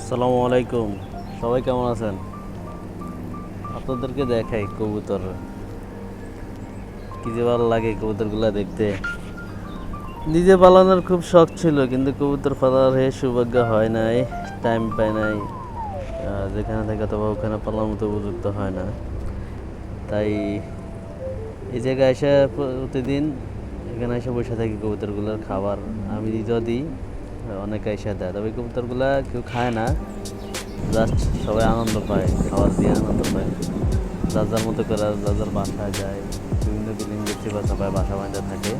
আসসালামু আলাইকুম। সবাই কেমন আছেন? আপনাদেরকে দেখাই কবুতর, কি যে ভালো লাগে কবুতরগুলো দেখতে। নিজে পালানোর খুব শখ ছিল, কিন্তু কবুতর পালার সৌভাগ্য হয় নাই, টাইম পাই নাই। যেখানে থাকে অথবা ওখানে পালার মতো উপযুক্ত হয় না। তাই এই জায়গায় এসে প্রতিদিন এখানে এসে বসে থাকি কবুতরগুলোর খাবার আমি নিজেও দিই। অনেকে এসে দেয়, তবে কবুতরগুলা কেউ খায় না, জাস্ট সবাই আনন্দ পায়, খাবার দিয়ে আনন্দ পায়। যার যার মতো করে যার যার বাসায় যায়, বিভিন্ন বিল্ডিং দেখতে পায়, সবাই বাসা বাঁধা থাকে।